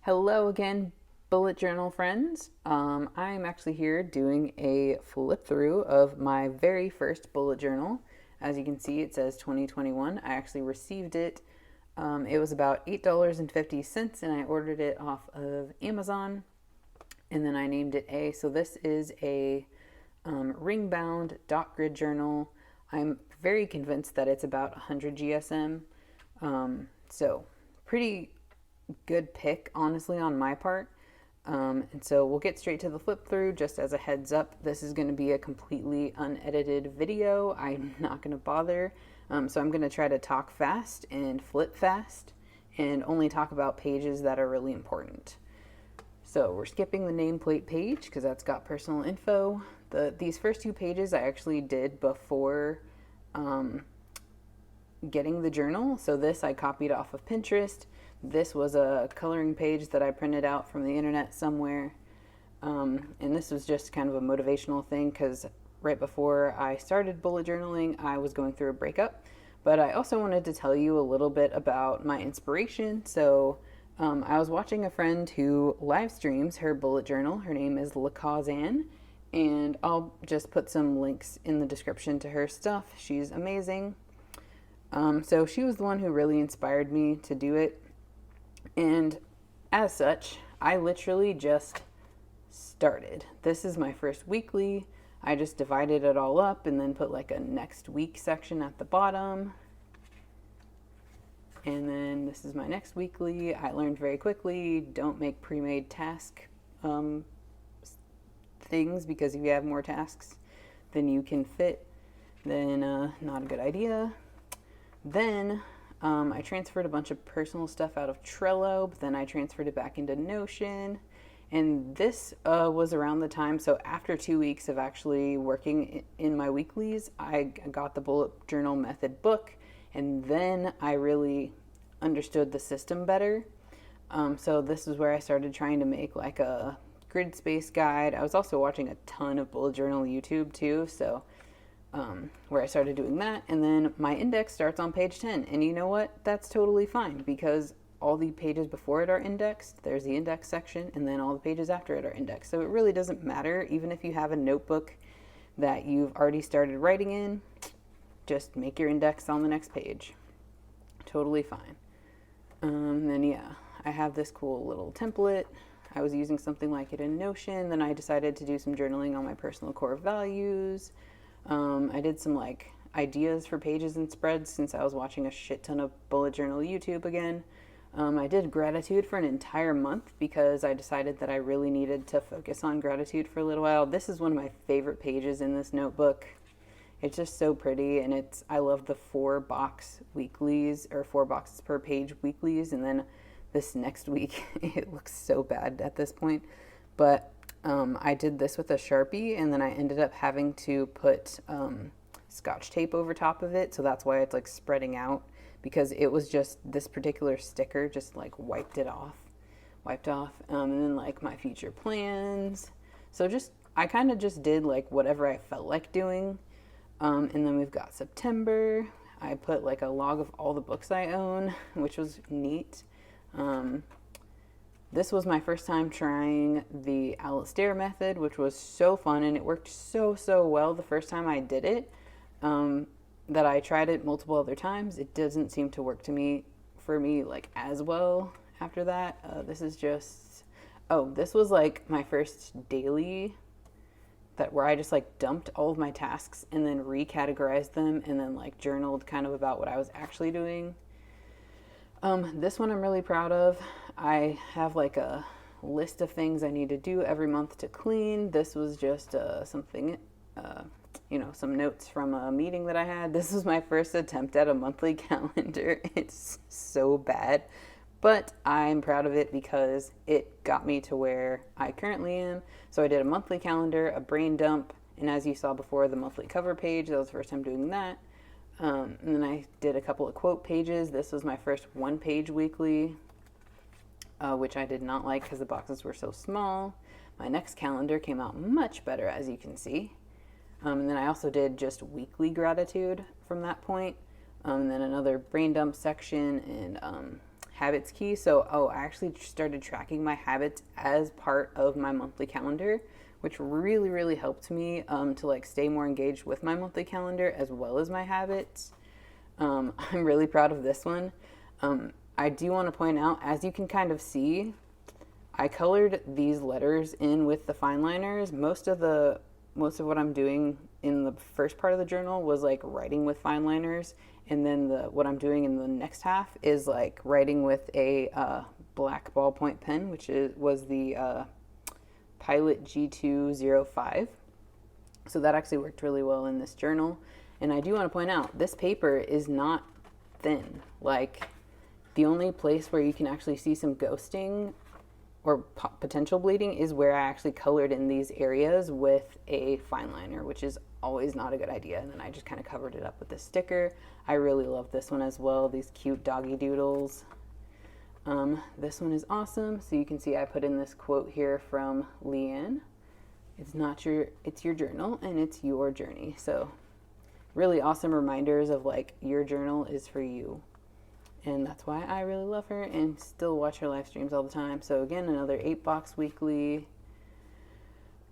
Hello again, bullet journal friends. I'm actually here doing a flip through of my very first bullet journal. As you can see, it says 2021. I actually received it. It was about $8.50 and I ordered it off of Amazon and then I named it A. So this is a ring bound dot grid journal. I'm very convinced that it's about 100 GSM. So pretty good pick, honestly, on my part. And so we'll get straight to the flip through. Just as a heads up, this is going to be a completely unedited video. I'm not going to bother. So I'm going to try to talk fast and flip fast and only talk about pages that are really important. So we're skipping the nameplate page because that's got personal info. These first two pages I actually did before getting the journal. So this I copied off of Pinterest. This was a coloring page that I printed out from the internet somewhere. And this was just kind of a motivational thing because right before I started bullet journaling, I was going through a breakup. But I also wanted to tell you a little bit about my inspiration. So I was watching a friend who live streams her bullet journal. Her name is Lecosanne. And I'll just put some links in the description to her stuff. She's amazing. So she was the one who really inspired me to do it. And as such, I literally just started. This is my first weekly. I just divided it all up and then put like a next week section at the bottom. And then this is my next weekly. I learned very quickly, don't make pre-made task things, because if you have more tasks than you can fit, then not a good idea. Then I transferred a bunch of personal stuff out of Trello, but then I transferred it back into Notion. And this was around the time, so after 2 weeks of actually working in my weeklies, I got the bullet journal method book, and then I really understood the system better. So this is where I started trying to make like a grid space guide. I was also watching a ton of bullet journal YouTube too, so where I started doing that. And then my index starts on page 10. And you know what? That's totally fine because all the pages before it are indexed. There's the index section, and then all the pages after it are indexed. So it really doesn't matter. Even if you have a notebook that you've already started writing in, just make your index on the next page. Totally fine. Then, yeah, I have this cool little template. I was using something like it in Notion. Then I decided to do some journaling on my personal core values. I did some like ideas for pages and spreads since I was watching a shit ton of bullet journal YouTube again. I did gratitude for an entire month because I decided that I really needed to focus on gratitude for a little while. This is one of my favorite pages in this notebook. It's just so pretty, and I love the 4-box weeklies, or 4 boxes per page weeklies, and then this next week it looks so bad at this point, but I did this with a Sharpie, and then I ended up having to put Scotch tape over top of it, so that's why it's like spreading out, because it was just this particular sticker just like wiped off. And then like my future plans. So I kind of just did like whatever I felt like doing. And then we've got September. I put like a log of all the books I own, which was neat. This was my first time trying the Alistair method, which was so fun, and it worked so well the first time I did it, that I tried it multiple other times. It doesn't seem to work for me like as well after that. This was like my first daily where I just like dumped all of my tasks and then recategorized them and then like journaled kind of about what I was actually doing. This one I'm really proud of. I have like a list of things I need to do every month to clean. This was just something, some notes from a meeting that I had. This was my first attempt at a monthly calendar. It's so bad, but I'm proud of it because it got me to where I currently am. So I did a monthly calendar, a brain dump, and as you saw before, the monthly cover page. That was the first time doing that. And then I did a couple of quote pages. This was my first 1-page weekly, which I did not like because the boxes were so small. My next calendar came out much better, as you can see. And then I also did just weekly gratitude from that point. And then another brain dump section and habits key. So, I actually started tracking my habits as part of my monthly calendar, which really, really helped me to like stay more engaged with my monthly calendar as well as my habits. I'm really proud of this one. I do want to point out, as you can kind of see, I colored these letters in with the fine liners. Most of what I'm doing in the first part of the journal was like writing with fine liners, and then what I'm doing in the next half is like writing with a black ballpoint pen, which was the Pilot G205. So that actually worked really well in this journal. And I do want to point out, this paper is not thin. Like, the only place where you can actually see some ghosting or potential bleeding is where I actually colored in these areas with a fine liner, which is always not a good idea. And then I just kind of covered it up with this sticker. I really love this one as well, these cute doggy doodles. This one is awesome. So you can see I put in this quote here from Leanne. It's your journal and it's your journey. So really awesome reminders of like, your journal is for you. And that's why I really love her and still watch her live streams all the time. So again, another 8-box weekly.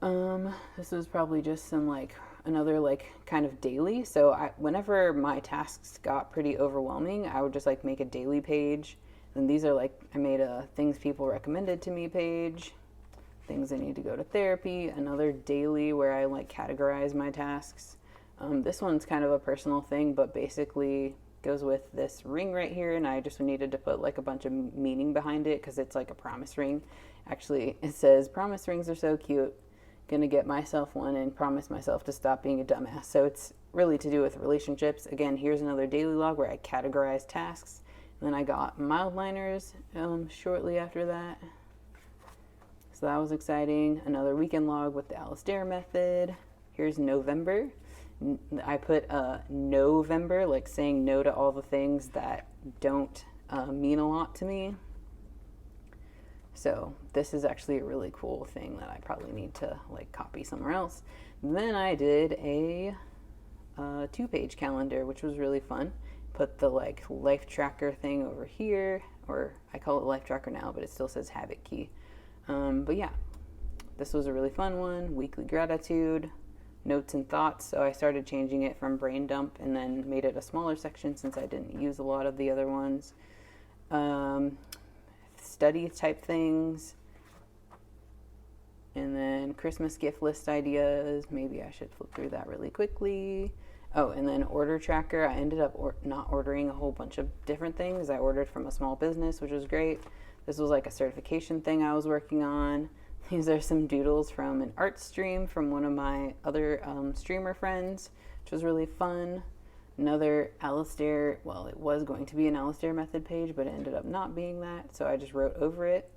This was probably just some like another like kind of daily. So whenever my tasks got pretty overwhelming, I would just like make a daily page. And these are like, I made a things people recommended to me page, things I need to go to therapy, another daily where I like categorize my tasks. This one's kind of a personal thing, but basically goes with this ring right here, and I just needed to put like a bunch of meaning behind it because it's like a promise ring. Actually, it says, promise rings are so cute, gonna get myself one and promise myself to stop being a dumbass. So it's really to do with relationships. Again, here's another daily log where I categorize tasks. And then I got mild liners shortly after that. So that was exciting. Another weekend log with the Alistair method. Here's November. I put November, like saying no to all the things that don't mean a lot to me. So this is actually a really cool thing that I probably need to like copy somewhere else. Then I did a 2-page calendar, which was really fun. Put the like life tracker thing over here, or I call it life tracker now, but it still says habit key. But yeah, this was a really fun one. Weekly gratitude, notes and thoughts. So I started changing it from brain dump and then made it a smaller section since I didn't use a lot of the other ones. Study type things, and then Christmas gift list ideas. Maybe I should flip through that really quickly. Oh, and then order tracker. I ended up not ordering a whole bunch of different things. I ordered from a small business, which was great. This was like a certification thing I was working on. These are some doodles from an art stream from one of my other streamer friends, which was really fun. Another Alistair, well, it was going to be an Alistair method page, but it ended up not being that, so I just wrote over it.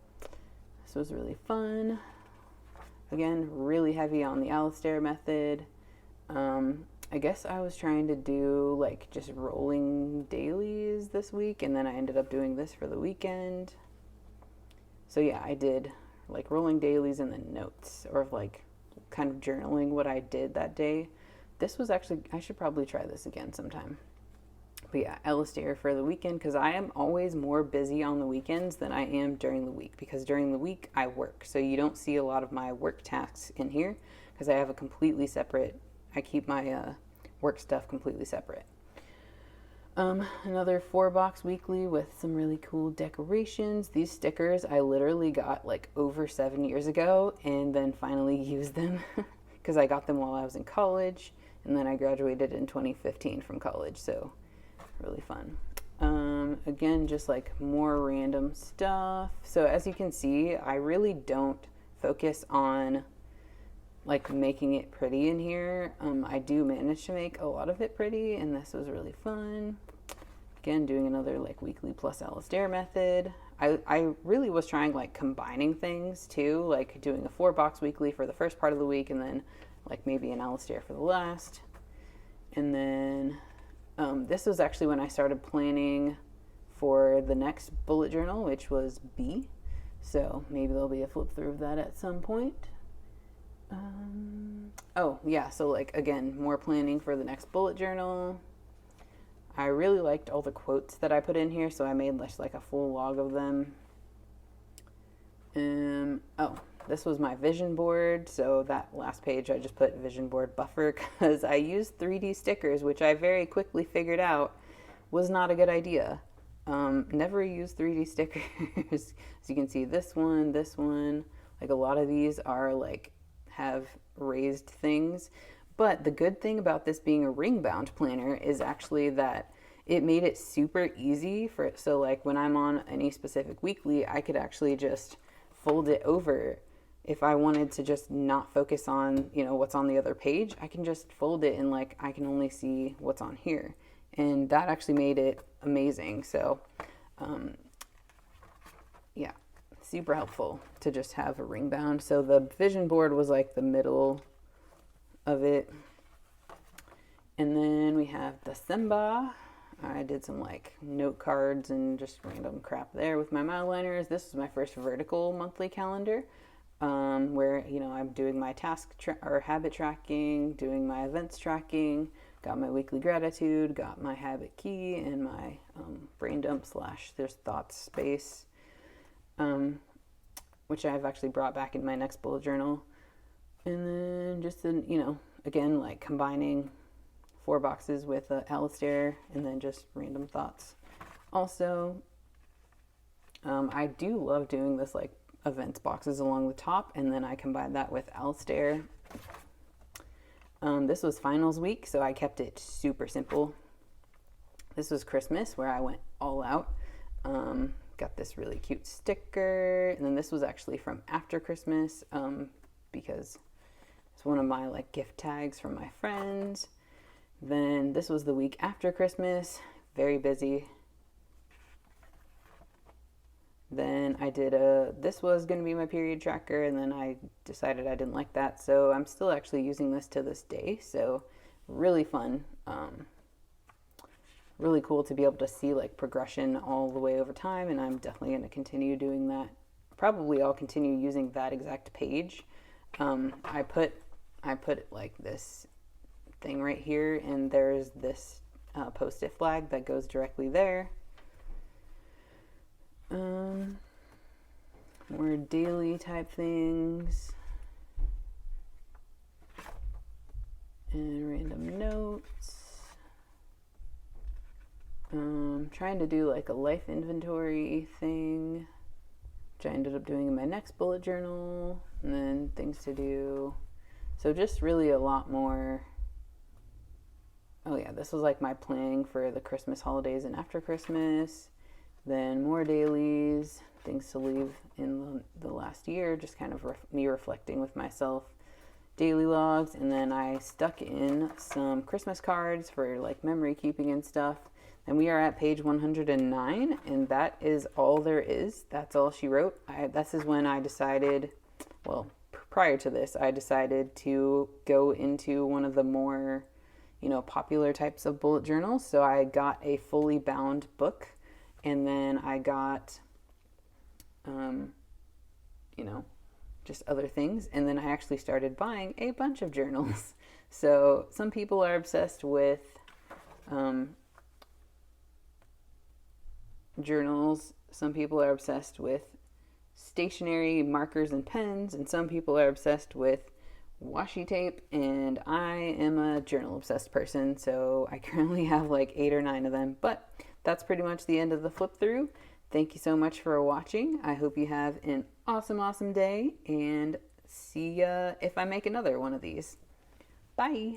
This was really fun. Again, really heavy on the Alistair method. I guess I was trying to do like just rolling dailies this week, and then I ended up doing this for the weekend. So yeah, I did like rolling dailies and then notes, or like kind of journaling what I did that day. This was actually, I should probably try this again sometime. But yeah, Alistair for the weekend, because I am always more busy on the weekends than I am during the week, because during the week I work. So you don't see a lot of my work tasks in here because I have a completely separate, I keep my work stuff completely separate. Another 4-box weekly with some really cool decorations. These stickers I literally got like over 7 years ago and then finally used them because I got them while I was in college, and then I graduated in 2015 from college, so really fun. Again, just like more random stuff. So as you can see, I really don't focus on like making it pretty in here. I do manage to make a lot of it pretty, and this was really fun. Again, doing another like weekly plus Alistair method. I really was trying like combining things too, like doing a 4-box weekly for the first part of the week and then like maybe an Alistair for the last. And then this was actually when I started planning for the next bullet journal, which was B. So maybe there'll be a flip through of that at some point. Oh yeah, so like again, more planning for the next bullet journal. I really liked all the quotes that I put in here, so I made just like a full log of them. Oh, this was my vision board. So that last page, I just put vision board buffer because I used 3D stickers, which I very quickly figured out was not a good idea. Never use 3D stickers. As you can see, this one, like a lot of these are like have raised things. But the good thing about this being a ring bound planner is actually that it made it super easy for it. So like when I'm on any specific weekly, I could actually just fold it over. If I wanted to just not focus on, what's on the other page, I can just fold it and like I can only see what's on here. And that actually made it amazing. So, yeah, super helpful to just have a ring bound. So the vision board was like the middle of it. And then we have the Simba. I did some like note cards and just random crap there with my Mileliners. This is my first vertical monthly calendar, where I'm doing my task or habit tracking, doing my events tracking, got my weekly gratitude, got my habit key, and my brain dump / there's thoughts space, which I've actually brought back in my next bullet journal. And then just again, like combining 4 boxes with Alistair and then just random thoughts. Also, I do love doing this like events boxes along the top, and then I combine that with Alistair. This was finals week, so I kept it super simple. This was Christmas, where I went all out. Got this really cute sticker, and then this was actually from after Christmas, because it's one of my like gift tags from my friends. Then this was the week after Christmas, very busy. Then I did this was going to be my period tracker, and then I decided I didn't like that, so I'm still actually using this to this day. So really fun, really cool to be able to see like progression all the way over time, and I'm definitely going to continue doing that. Probably I'll continue using that exact page. I put like this thing right here, and there's this post-it flag that goes directly there. More daily type things and random notes. Trying to do like a life inventory thing, which I ended up doing in my next bullet journal, and then things to do. So just really a lot more. Oh yeah, this was like my planning for the Christmas holidays and after Christmas. Then more dailies, things to leave in the last year, just kind of me reflecting with myself, daily logs. And then I stuck in some Christmas cards for like memory keeping and stuff. And we are at page 109, and that is all there is. That's all she wrote. This is when I decided, well, prior to this, I decided to go into one of the more, popular types of bullet journals. So I got a fully bound book, and then I got, just other things. And then I actually started buying a bunch of journals. So some people are obsessed with journals. Some people are obsessed with stationery, markers, and pens. And some people are obsessed with washi tape. And I am a journal obsessed person. So I currently have like 8 or 9 of them. But that's pretty much the end of the flip through. Thank you so much for watching. I hope you have an awesome day, and see ya if I make another one of these. Bye.